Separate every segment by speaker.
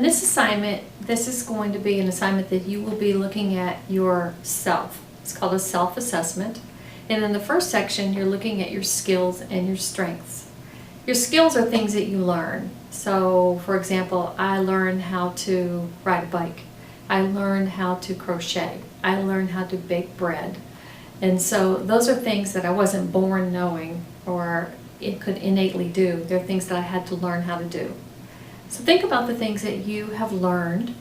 Speaker 1: this assignment, this is going to be an assignment that you will be looking at yourself. It's called a self-assessment. And in the first section, you're looking at your skills and your strengths. Your skills are things that you learn. So, for example, I learned how to ride a bike. I learned how to crochet. I learned how to bake bread. And so those are things that I wasn't born knowing or it could innately do. They're things that I had to learn how to do. So think about the things that you have learned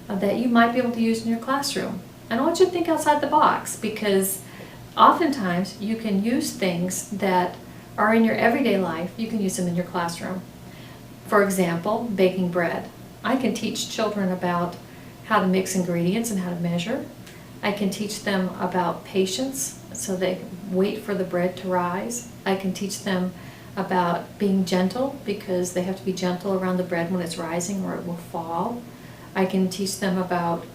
Speaker 1: that you might be able to use in your classroom. And I want you to think outside the box, because oftentimes you can use things that are in your everyday life, you can use them in your classroom. For example, baking bread. I can teach children about how to mix ingredients and how to measure. I can teach them about patience, so they wait for the bread to rise. I can teach them about being gentle, because they have to be gentle around the bread when it's rising or it will fall. I can teach them about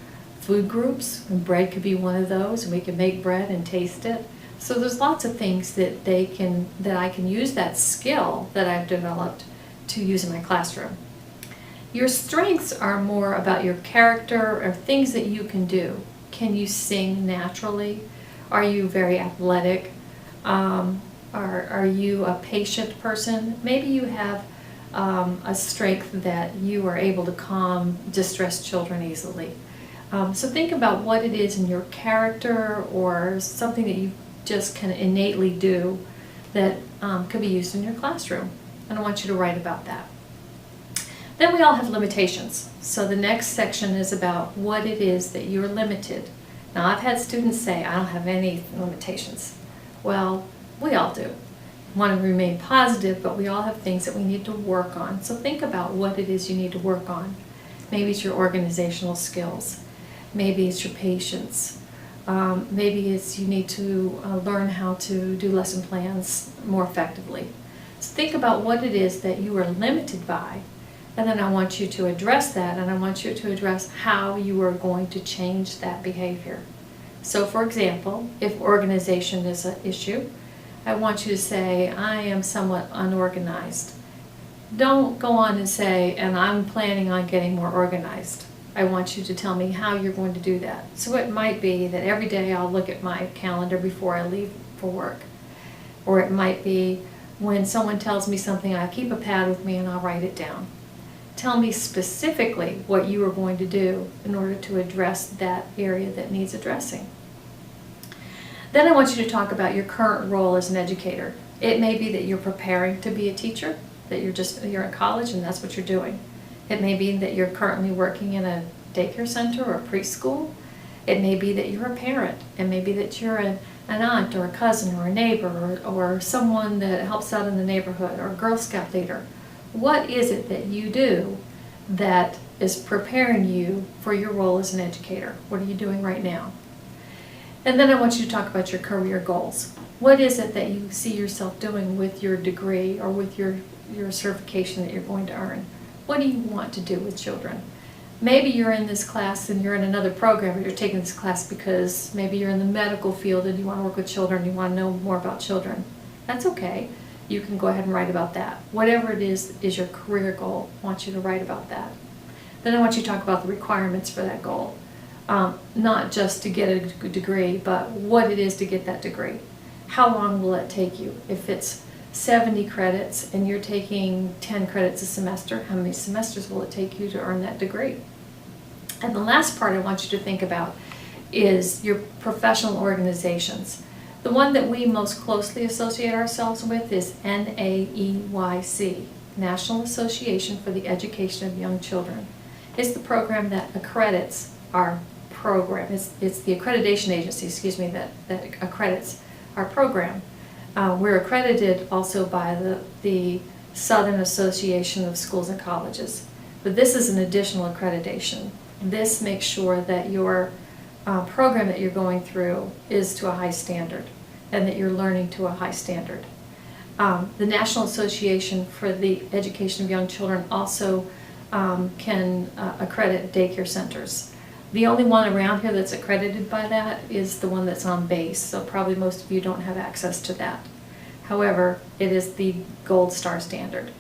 Speaker 1: food groups, and bread could be one of those, and we can make bread and taste it. So there's lots of things that I can use that skill that I've developed to use in my classroom. Your strengths are more about your character or things that you can do. Can you sing naturally? Are you very athletic? Are you a patient person? Maybe you have a strength that you are able to calm distressed children easily. So think about what it is in your character or something that you just can innately do that could be used in your classroom. And I want you to write about that. Then we all have limitations. So the next section is about what it is that you're limited. Now, I've had students say, I don't have any limitations. Well, we all do. We want to remain positive, but we all have things that we need to work on. So think about what it is you need to work on. Maybe it's your organizational skills. Maybe it's your patience. Maybe it's you need to learn how to do lesson plans more effectively. So think about what it is that you are limited by. And then I want you to address that, and I want you to address how you are going to change that behavior. So for example, if organization is an issue, I want you to say, I am somewhat unorganized. Don't go on and say, and I'm planning on getting more organized. I want you to tell me how you're going to do that. So it might be that every day I'll look at my calendar before I leave for work. Or it might be when someone tells me something, I keep a pad with me and I'll write it down. Tell me specifically what you are going to do in order to address that area that needs addressing. Then I want you to talk about your current role as an educator. It may be that you're preparing to be a teacher, that you're in college and that's what you're doing. It may be that you're currently working in a daycare center or a preschool. It may be that you're a parent. It may be that you're an aunt or a cousin or a neighbor or someone that helps out in the neighborhood or a Girl Scout leader. What is it that you do that is preparing you for your role as an educator? What are you doing right now? And then I want you to talk about your career goals. What is it that you see yourself doing with your degree or with your certification that you're going to earn? What do you want to do with children? Maybe you're in this class and you're in another program, or you're taking this class because maybe you're in the medical field and you want to work with children, you want to know more about children. That's okay. You can go ahead and write about that. Whatever it is your career goal, I want you to write about that. Then I want you to talk about the requirements for that goal. Not just to get a degree, but what it is to get that degree. How long will it take you? If it's 70 credits and you're taking 10 credits a semester, how many semesters will it take you to earn that degree? And the last part I want you to think about is your professional organizations. The one that we most closely associate ourselves with is NAEYC, National Association for the Education of Young Children. It's the program that accredits our program. It's the accreditation agency, that accredits our program. We're accredited also by the Southern Association of Schools and Colleges. But this is an additional accreditation. This makes sure that your program that you're going through is to a high standard and that you're learning to a high standard. The National Association for the Education of Young Children also can accredit daycare centers. The only one around here that's accredited by that is the one that's on base, so probably most of you don't have access to that. However, it is the gold star standard.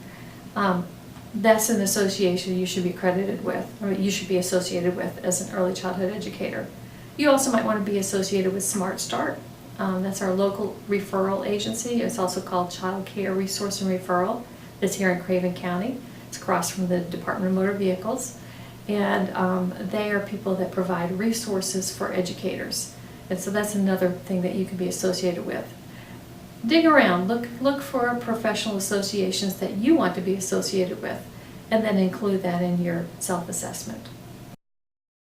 Speaker 1: that's an association you should be accredited with, or you should be associated with as an early childhood educator. You also might want to be associated with Smart Start. That's our local referral agency. It's also called Child Care Resource and Referral. It's here in Craven County. It's across from the Department of Motor Vehicles. And they are people that provide resources for educators. And so that's another thing that you can be associated with. Dig around, look for professional associations that you want to be associated with, and then include that in your self-assessment.